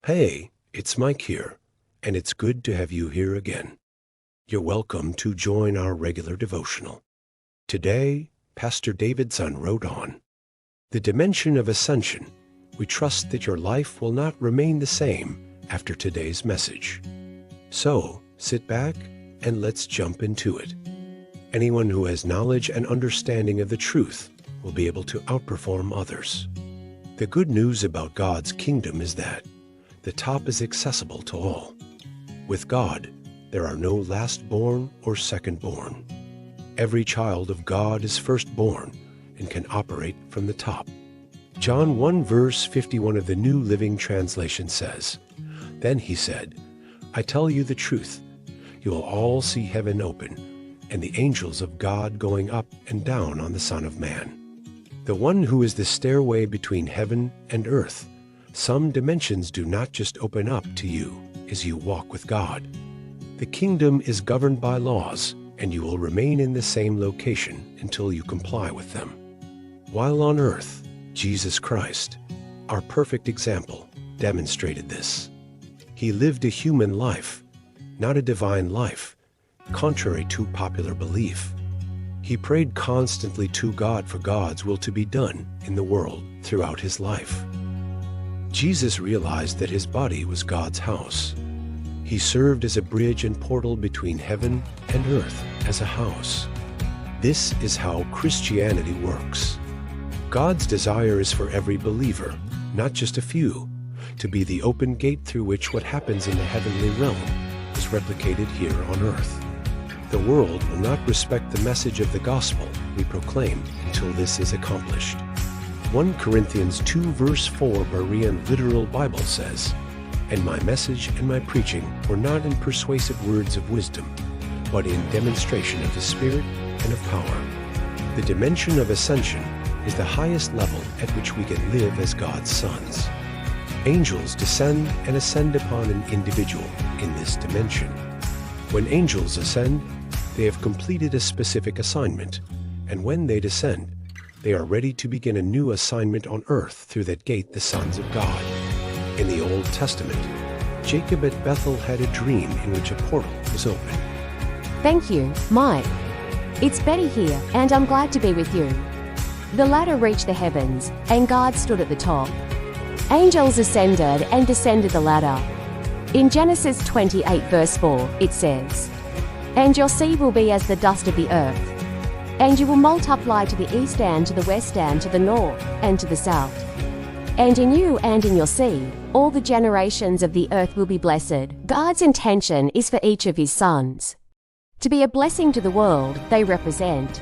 Hey, it's Mike here, and it's good to have you here again. You're welcome to join our regular devotional. Today, Pastor Davidson wrote on, "The dimension of Ascension. We trust that your life will not remain the same after today's message." So, sit back and let's jump into it. Anyone who has knowledge and understanding of the truth will be able to outperform others. The good news about God's kingdom is that the top is accessible to all. With God, there are no last-born or second-born. Every child of God is first-born and can operate from the top. John 1 verse 51 of the New Living Translation says, "Then he said, I tell you the truth, you will all see heaven open, and the angels of God going up and down on the Son of Man." The one who is the stairway between heaven and earth. Some dimensions do not just open up to you as you walk with God. The kingdom is governed by laws, and you will remain in the same location until you comply with them. While on earth, Jesus Christ, our perfect example, demonstrated this. He lived a human life, not a divine life, contrary to popular belief. He prayed constantly to God for God's will to be done in the world throughout his life. Jesus realized that his body was God's house. He served as a bridge and portal between heaven and earth as a house. This is how Christianity works. God's desire is for every believer, not just a few, to be the open gate through which what happens in the heavenly realm is replicated here on earth. The world will not respect the message of the gospel we proclaim until this is accomplished. 1 Corinthians 2 verse 4 Berean literal Bible says, "And my message and my preaching were not in persuasive words of wisdom, but in demonstration of the Spirit and of power." The dimension of ascension is the highest level at which we can live as God's sons. Angels descend and ascend upon an individual in this dimension. When angels ascend, they have completed a specific assignment, and when they descend, they are ready to begin a new assignment on earth through that gate, the sons of God. In the Old Testament, Jacob at Bethel had a dream in which a portal was open. Thank you, Mike. It's Betty here, and I'm glad to be with you. The ladder reached the heavens, and God stood at the top. Angels ascended and descended the ladder. In Genesis 28 verse 4, it says, "And your seed will be as the dust of the earth, and you will multiply to the east and to the west and to the north and to the south. And in you and in your seed, all the generations of the earth will be blessed." God's intention is for each of his sons to be a blessing to the world they represent.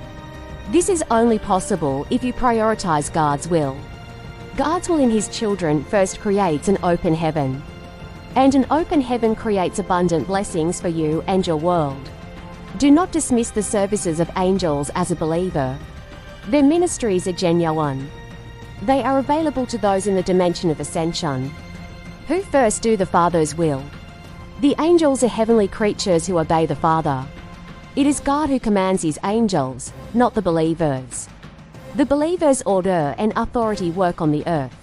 This is only possible if you prioritize God's will. God's will in his children first creates an open heaven. And an open heaven creates abundant blessings for you and your world. Do not dismiss the services of angels as a believer. Their ministries are genuine. They are available to those in the dimension of ascension, who first do the Father's will. The angels are heavenly creatures who obey the Father. It is God who commands his angels, not the believers. The believers' order and authority work on the earth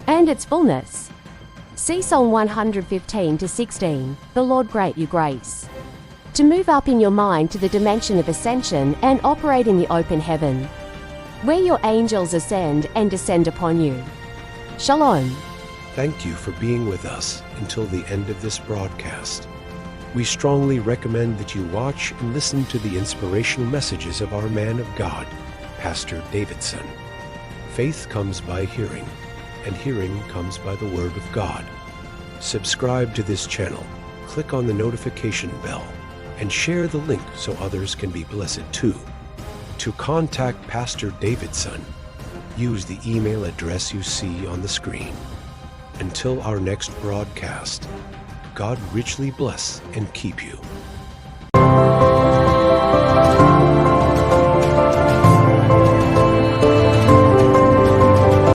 and its fullness. See Psalm 115-16, "The Lord grant you grace to move up in your mind to the dimension of ascension and operate in the open heaven, where your angels ascend and descend upon you." Shalom. Thank you for being with us until the end of this broadcast. We strongly recommend that you watch and listen to the inspirational messages of our man of God, Pastor Davidson. Faith comes by hearing, and hearing comes by the Word of God. Subscribe to this channel, click on the notification bell, and share the link so others can be blessed too. To contact Pastor Davidson, use the email address you see on the screen. Until our next broadcast, God richly bless and keep you.